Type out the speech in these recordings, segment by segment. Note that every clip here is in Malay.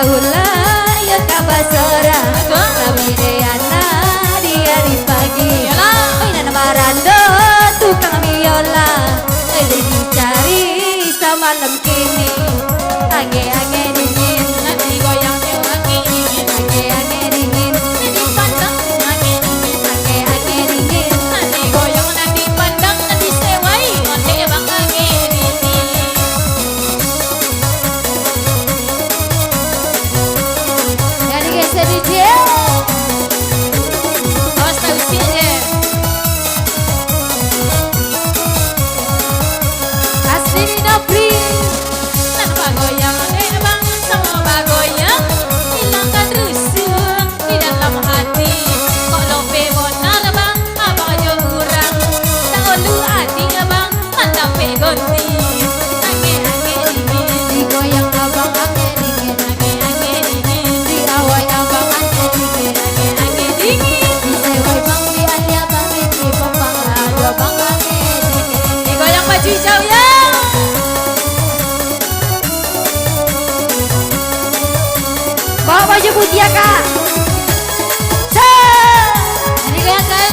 hula ya kabasora Rawireana di hari pagi Mainan marando tukang biola dicari semalam kini Ange-ange dingin Nanti goyangnya wangi Ange-ange dingin Nanti pandang wangi Ange-ange dingin Nanti goyang nanti pandang nanti sewai Nanti bang wangi Yang digeser DJ Awas tahu sih aja Asli Nopri Tanpa goyang bang sama bagoyang hilangkan rusuh di dalam hati kok lope bonar bang abang aja kurang tak olu hati bang mantap gonti ange-ange dingin Digoyang abang ange dingin ange-ange dingin Diawai abang ange dingin ange-ange dingin Disewai bang di alia bang di pembang Aduh bang ange dingin digoyang baju hijau ya Bawa baju putih ya kak Ini kelihatan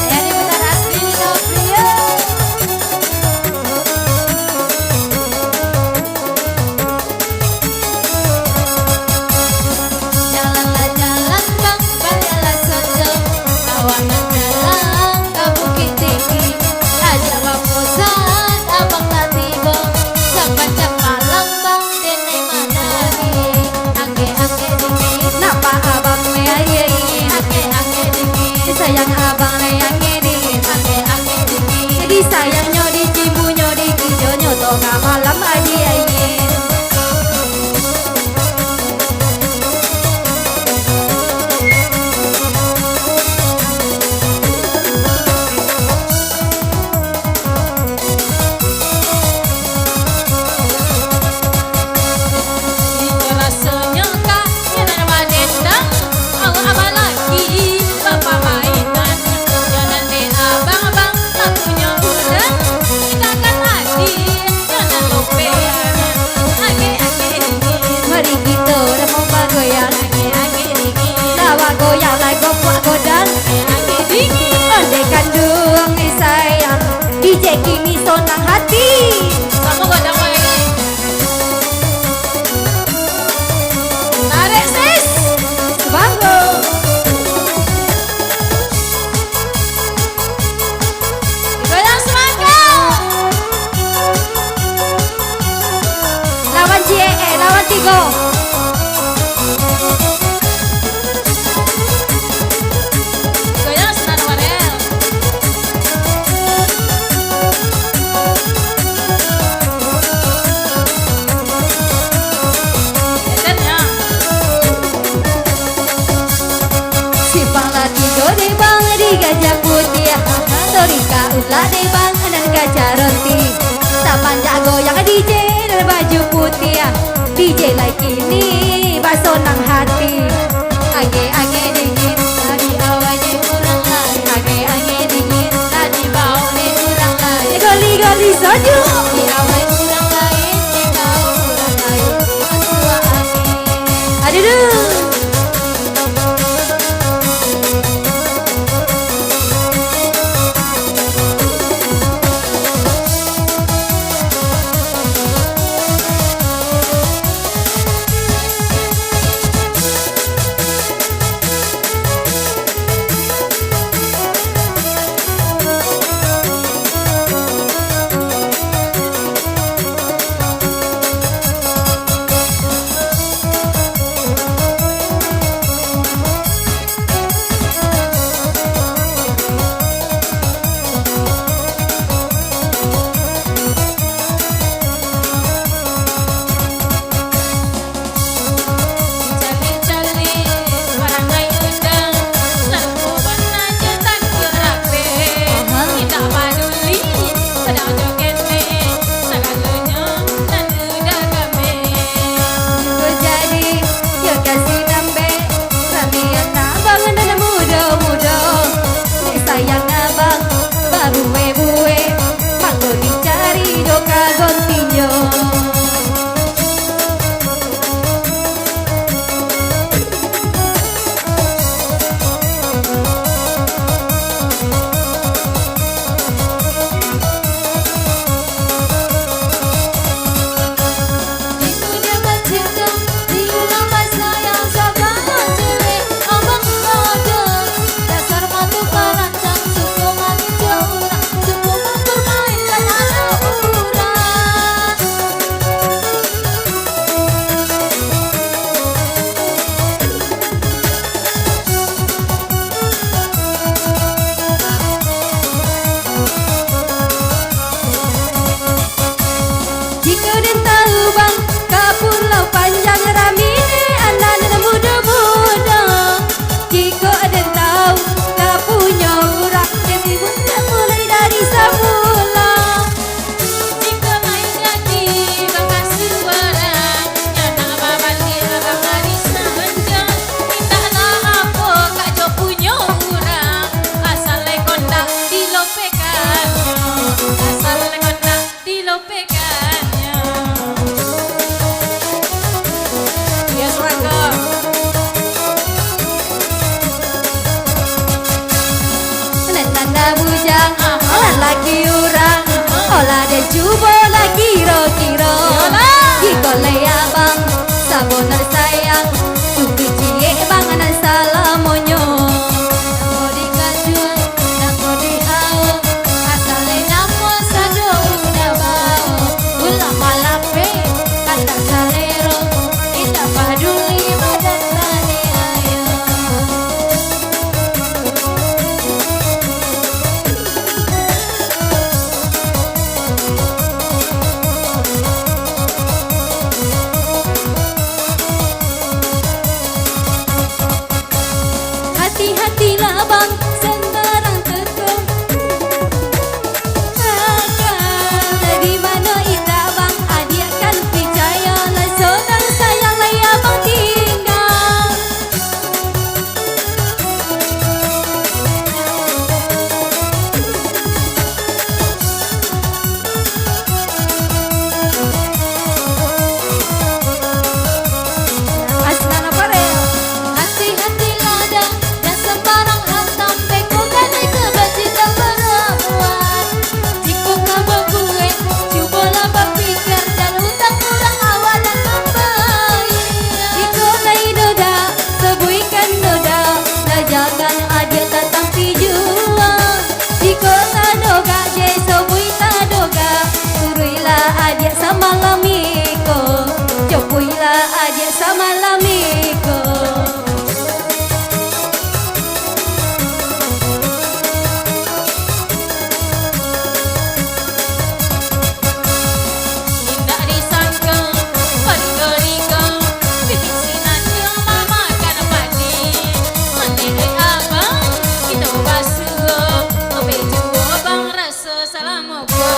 Ya ini benar asli Nopri ya Jalanlah jalan bang, bayalah sojo Kawanan jalan ke bukit tinggi Ajak pamusan abang tadi bang Cepat malam bang, denai managi Angge-angge dingin, napa abang me aye ingin Angge-angge dingin, sayang abang le angge dingin Angge-angge dingin, jadi sayang nyodi cibu nyodi kijo nyoto malam aji ingin itu rasanya kak jangan wanendang aku apa lagi bapak mainan jangan deh abang-abang tak punya orang nikahkan lagi jangan lopean ange-ange dingin Mari kita udah mau bagoyang ange-ange dingin Lawa goyang like gopok godang ange dingin Ondeh kandung ni sayang DJ kini sonang hati kamu godang lagi tarik sis Sebanggo goyang semangka Lawan lawan tigo goyang senan warel Eden ya Simpang lah tigo deh bang di gajah putih Torika ulah deh bang dan gajah roti Taman jago yang DJ dan baju putih DJ like ini basonang hati Ange-ange dingin tadi awalnya kurang lagi Ange-ange dingin tadi baunya kurang lagi Goli-goli soju di awal kurang lain di kau kurang lain Asua angin Aduh Jubola kiro-kiro Gigole abang Sabonar sayang Tunggu cie banganan salamonyo Namo di kajuan, namo di hao, asale namo sado udah bau. Ulah malape, kata salero, tidak peduli badan tani ayo. Hati-hatilah bang sembarang tekung Di mana ita bang adik kan percaya lah saudara sayang lah ya bang tinggal Asnana parel Hati-hati ladang dan sembarang hantam beko kali kebajikan perempuan. Jika kamu gue, cobalah berpikir dan utang kurang awal dan membayar. Iko lai doda, sebuikan doda Lah jangan ada tatang pijuang Iko tadoga, je sebui tadoga Suruilah adik sama lamiko Copuilah adik sama lamiko Tidak disangka, bergeriga, bibit sinanya mama kan padi. Menilai abang, kita basuh, ambil jua bang rasa salam aku.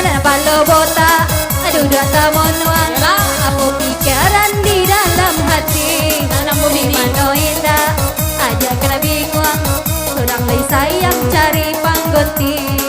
Anak palo botak, aduh data monuang Apa pikiran di dalam hati Di mana indah, ajak kena bingung Kurang lai sayang cari panggonti